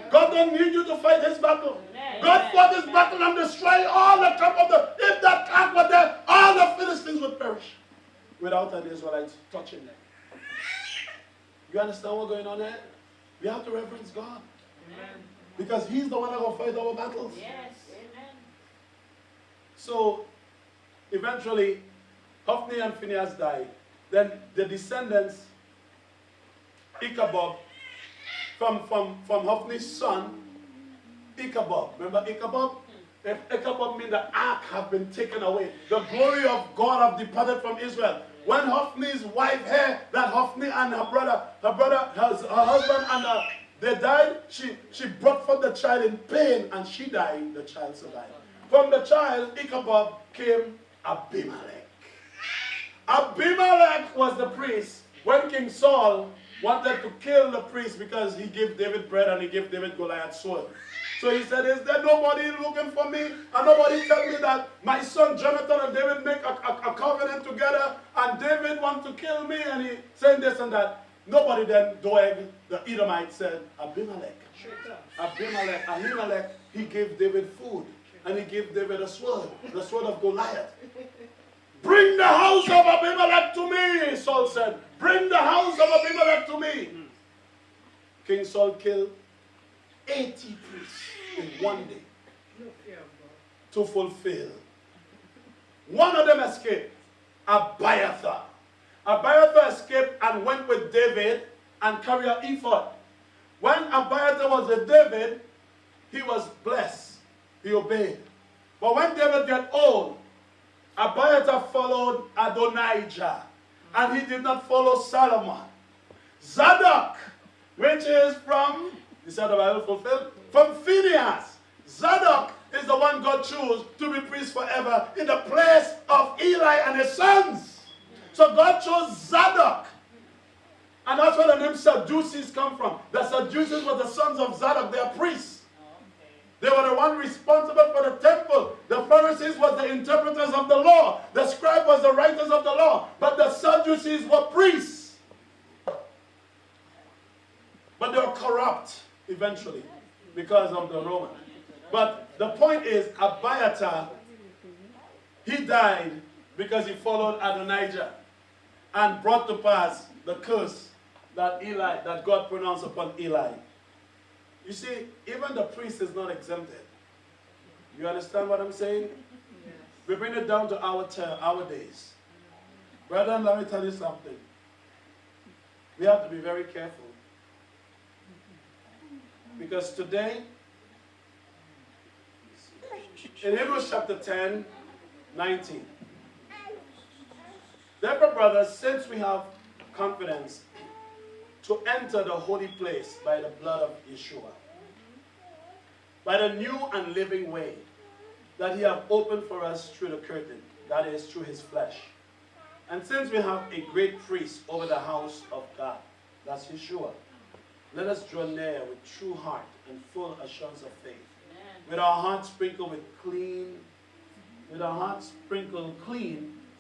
God don't need you to fight his battle. God fought his battle and destroyed all the camp of the... If that camp were there, all the Philistines would perish without an Israelite touching them. You understand what's going on there? We have to reverence God. Because he's the one that will fight our battles. Yes. Amen. So, eventually, Hophni and Phinehas died. Then the descendants, Ichabod, from Hophni's son, Ichabod. Remember Ichabod? Ichabod means the ark have been taken away. The glory of God have departed from Israel. When Hophni's wife heard that Hophni and her husband, and they died, she brought forth the child in pain, and she died. The child survived. From the child, Ichabod, came Abimelech. Abimelech was the priest when King Saul wanted to kill the priest because he gave David bread and he gave David Goliath's sword. So he said, is there nobody looking for me? And nobody tell me that my son Jonathan and David make a covenant together and David want to kill me? And he said this and that. Nobody then, Doeg, the Edomite, said, Abimelech. Ahimelech, he gave David food. And he gave David a sword, the sword of Goliath. Bring the house of Abimelech to me, Saul said. Bring the house of Abimelech to me. King Saul killed 80 priests in one day to fulfill. One of them escaped, Abiathar. Abiathar escaped and went with David and carried an ephod. When Abiathar was with David, he was blessed. He obeyed. But when David got old, Abiathar followed Adonijah, and he did not follow Solomon. Zadok, which is from, you said the Bible fulfilled? From Phinehas. Zadok is the one God chose to be priest forever in the place of Eli and his sons. So God chose Zadok. And that's where the name Sadducees come from. The Sadducees were the sons of Zadok. They are priests. They were the one responsible for the temple. The Pharisees were the interpreters of the law. The scribe was the writers of the law. But the Sadducees were priests. But they were corrupt eventually because of the Roman. But the point is, Abiathar, he died because he followed Adonijah and brought to pass the curse that God pronounced upon Eli. You see, even the priest is not exempted. You understand what I'm saying? Yes. We bring it down to our days. Brethren, let me tell you something. We have to be very careful. Because today, in Hebrews chapter 10, 19, therefore, brothers, since we have confidence to enter the holy place by the blood of Yeshua, by the new and living way that he has opened for us through the curtain, that is, through his flesh. And since we have a great priest over the house of God, that's Yeshua, let us draw near with true heart and full assurance of faith, with our hearts sprinkled clean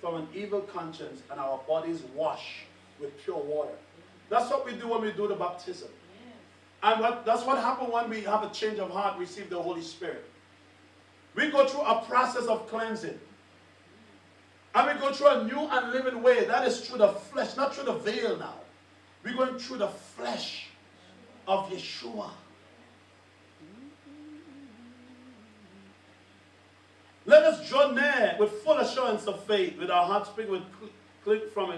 from an evil conscience and our bodies washed with pure water. That's what we do when we do the baptism. And that's what happens when we have a change of heart, receive the Holy Spirit. We go through a process of cleansing. And we go through a new and living way. That is through the flesh, not through the veil now. We're going through the flesh of Yeshua. Let us draw near with full assurance of faith, with our hearts sprinkled clean from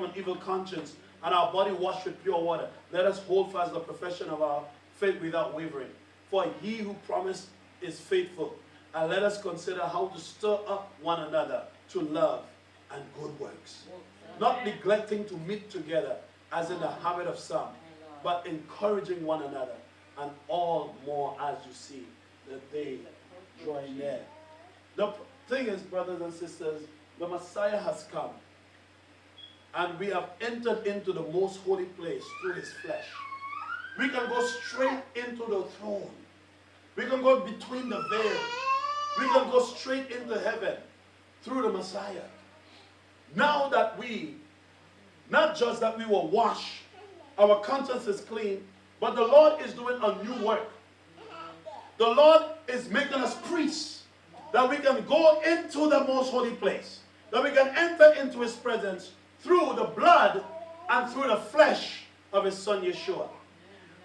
an evil conscience, and our body washed with pure water. Let us hold fast the profession of our faith without wavering. For he who promised is faithful. And let us consider how to stir up one another to love and good works. Not neglecting to meet together, as in the habit of some, but encouraging one another, and all more as you see that they draw near. The thing is, brothers and sisters, the Messiah has come. And we have entered into the most holy place through his flesh. We can go straight into the throne. We can go between the veil. We can go straight into heaven through the Messiah. Now that not just that we were washed, our conscience is clean, but the Lord is doing a new work. The Lord is making us priests, that we can go into the most holy place, that we can enter into his presence through the blood and through the flesh of his son Yeshua.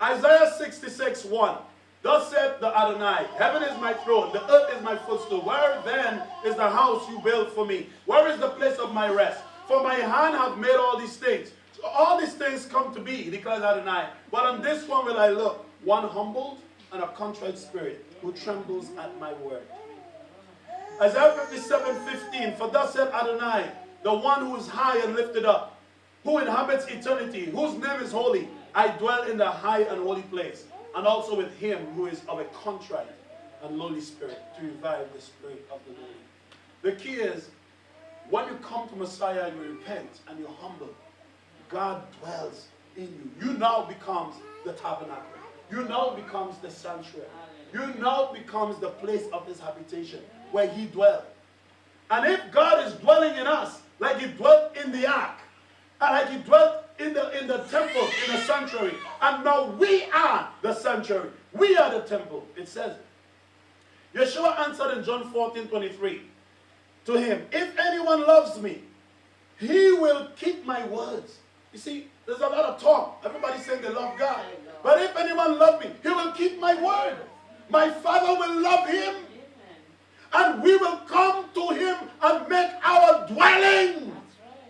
Isaiah 66:1 Thus saith the Adonai, heaven is my throne, the earth is my footstool. Where then is the house you built for me? Where is the place of my rest? For my hand hath made all these things. So all these things come to be, declares Adonai. But on this one will I look, one humbled and a contrite spirit, who trembles at my word. Isaiah 57:15, for thus said Adonai, the one who is high and lifted up, who inhabits eternity, whose name is holy. I dwell in the high and holy place, and also with him who is of a contrite and lowly spirit, to revive the spirit of the lowly. The key is, when you come to Messiah and you repent and you're humble, God dwells in you. You now becomes the tabernacle. You now becomes the sanctuary. You now becomes the place of his habitation, where he dwells. And if God is dwelling in us, like he dwelt in the ark, and like he dwelt in the temple, in the sanctuary, and now we are the sanctuary. We are the temple. It says, Yeshua answered in John 14:23 to him, if anyone loves me, he will keep my words. You see, there's a lot of talk. Everybody's saying they love God. But if anyone loves me, he will keep my word. My Father will love him, and we will come to him and make our dwelling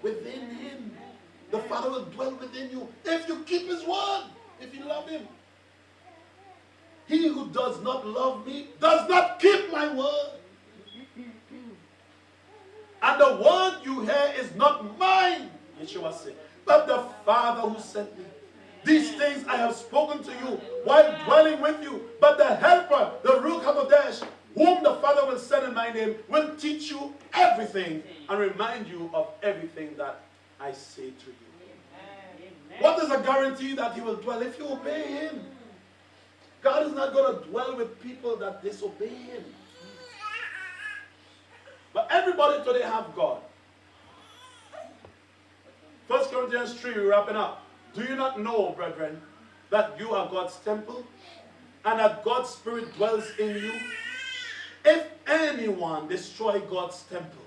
within him. The Father will dwell within you if you keep his word, if you love him. He who does not love me does not keep my word. And the word you hear is not mine, Yeshua said, but the Father who sent me. These things I have spoken to you while dwelling with you. But the Helper, the Ruach HaKodesh, whom the Father will send in my name, will teach you everything and remind you of everything that I say to you. What is a guarantee that he will dwell? If you obey him. God is not going to dwell with people that disobey him. But everybody today have God. 1 Corinthians 3, we're wrapping up. Do you not know, brethren, that you are God's temple and that God's Spirit dwells in you? If anyone destroy God's temple,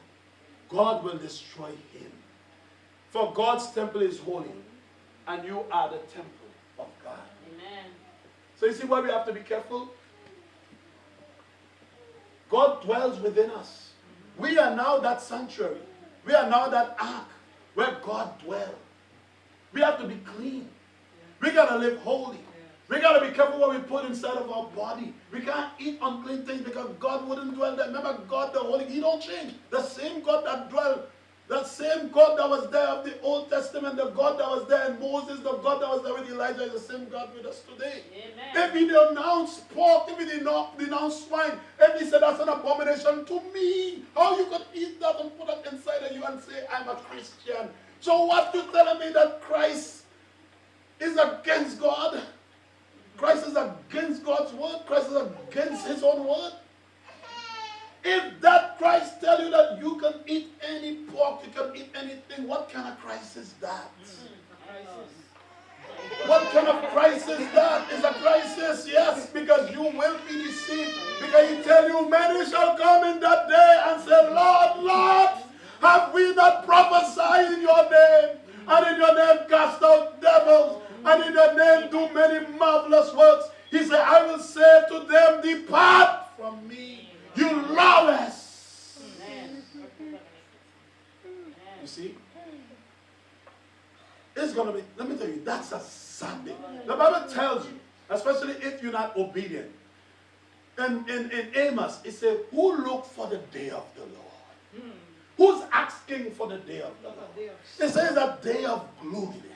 God will destroy him. For God's temple is holy, and you are the temple of God. Amen. So you see why we have to be careful? God dwells within us. We are now that sanctuary. We are now that ark where God dwells. We have to be clean. We got to live holy. We got to be careful what we put inside of our body. We can't eat unclean things because God wouldn't dwell there. Remember, God the Holy, he don't change. The same God that dwelled, the same God that was there of the Old Testament, the God that was there in Moses, the God that was there with Elijah is the same God with us today. Amen. If he denounced pork, if he denounced swine, if he said that's an abomination to me, how you could eat that and put it inside of you and say, I'm a Christian? So what you telling me that Christ is against God? Christ is against God's word? Christ is against his own word? If that Christ tell you that you can eat any pork, you can eat anything, what kind of Christ is that? What kind of Christ is that? Is a crisis, yes, because you will be deceived. Because he tell you, many shall come in that day and say, Lord, Lord, have we not prophesied in your name? And in your name cast out devils? And in your name do many marvelous works? He said, I will say to them, depart from me, you lawless. You see? It's going to be, let me tell you, that's a sad thing. The Bible tells you, especially if you're not obedient. In Amos, it says, who look for the day of the Lord? Who's asking for the day of the Lord? It says a day of gloominess.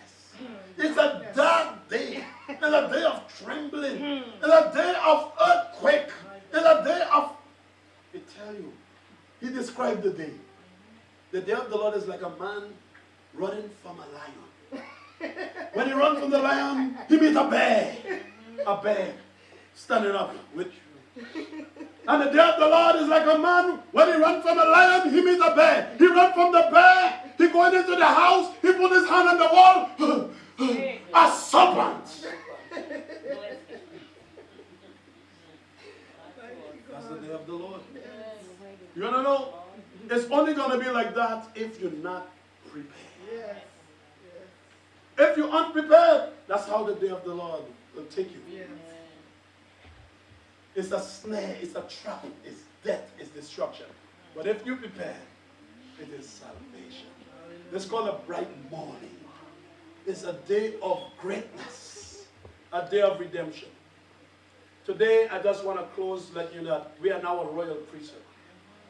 It's a dark day. It's a day of trembling. It's a day of earthquake. It's a day of... I tell you, he described the day. The day of the Lord is like a man running from a lion. When he runs from the lion, he meets a bear. A bear standing up with you. And the day of the Lord is like a man, when he runs from a lion, he meets a bear. He runs from the bear, he goes into the house, he put his hand on the wall, a serpent. That's the day of the Lord. You want to know? It's only going to be like that if you're not prepared. If you're unprepared, that's how the day of the Lord will take you. It's a snare, it's a trap, it's death, it's destruction. But if you prepare, it is salvation. It's called a bright morning. It's a day of greatness, a day of redemption. Today, I just want to close, let you know that we are now a royal priesthood,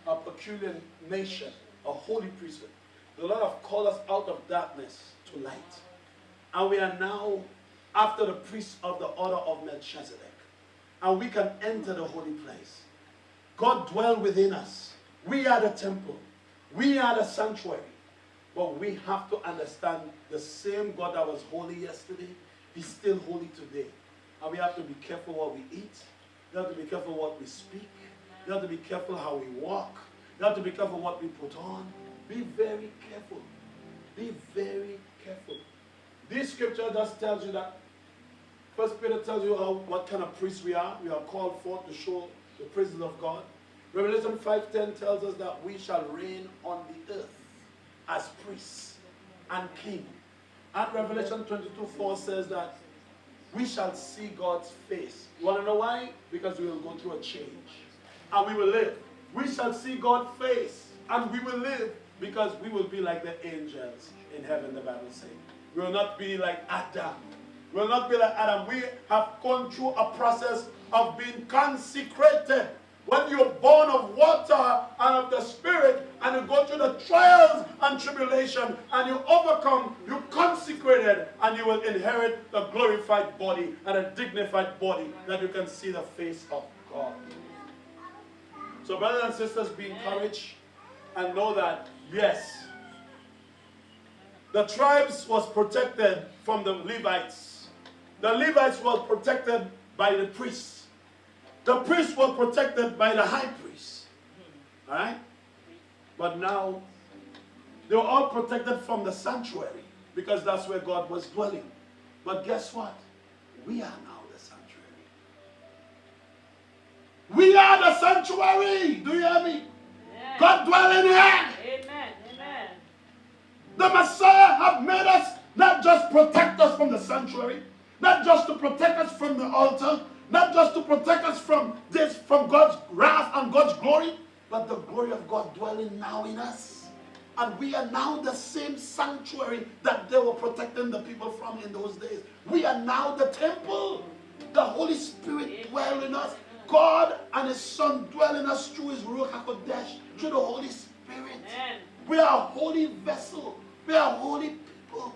a peculiar nation, a holy priesthood. The Lord has called us out of darkness to light. And we are now after the priest of the order of Melchizedek. And we can enter the holy place. God dwells within us. We are the temple. We are the sanctuary. But we have to understand the same God that was holy yesterday, He's still holy today. And we have to be careful what we eat. We have to be careful what we speak. We have to be careful how we walk. We have to be careful what we put on. Be very careful. Be very careful. This scripture just tells you that. First Peter tells you what kind of priests we are. We are called forth to show the praises of God. Revelation 5:10 tells us that we shall reign on the earth as priests and king. And Revelation 22:4 says that we shall see God's face. You want to know why? Because we will go through a change. And we will live. We shall see God's face. And we will live because we will be like the angels in heaven, the Bible says. We will not be like Adam. We will not be like Adam. We have gone through a process of being consecrated. When you're born of water and of the Spirit, and you go through the trials and tribulation, and you overcome, you consecrated, and you will inherit the glorified body and a dignified body that you can see the face of God. So brothers and sisters, be encouraged and know that, yes, the tribes was protected from the Levites. The Levites were protected by the priests. The priests were protected by the high priest. Alright? But now, they were all protected from the sanctuary because that's where God was dwelling. But guess what? We are now the sanctuary. We are the sanctuary. Do you hear me? Yes. God dwells in here. Amen. Amen. The Messiah have made us not just protect us from the sanctuary, not just to protect us from the altar, not just to protect us from this, from God's wrath and God's glory, but the glory of God dwelling now in us. And we are now the same sanctuary that they were protecting the people from in those days. We are now the temple. The Holy Spirit dwells in us. God and His Son dwell in us through His Ruach HaKodesh, through the Holy Spirit. Amen. We are a holy vessel. We are holy people.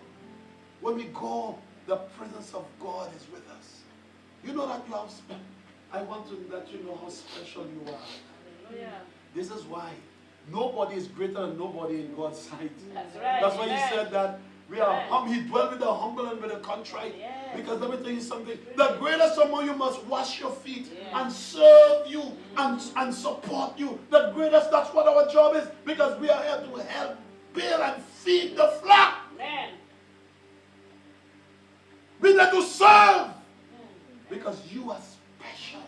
When we go, the presence of God is with us. You know that you have spent. I want to let you know how special you are. Hallelujah. This is why nobody is greater than nobody in God's sight. That's right. That's why He said that we are He dwells with the humble and with the contrite. Yes. Because let me tell you something. The greatest among you must wash your feet and serve you and support you. The greatest, that's what our job is. Because we are here to help build and feed the flock. Amen. We need to serve. Because you are special.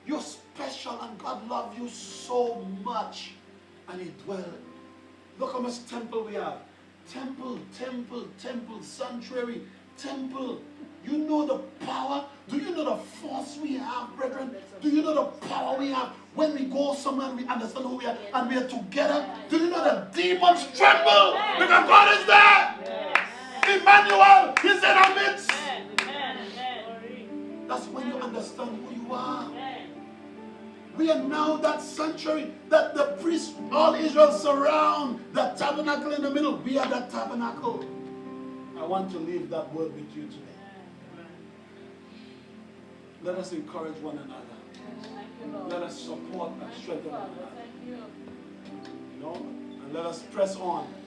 You're special and God loves you so much. And He dwells. Look how much temple we have. Temple, temple, temple, sanctuary, temple. You know the power? Do you know the force we have, brethren? Do you know the power we have? When we go somewhere and we understand who we are and we are together, do you know the demons tremble? Because God is there. Yes. Emmanuel, He's in our midst. That's when you understand who you are. We are now that sanctuary that the priests, all Israel surround, the tabernacle in the middle. We are that tabernacle. I want to leave that word with you today. Let us encourage one another. Let us support and strengthen one another. You know, and let us press on.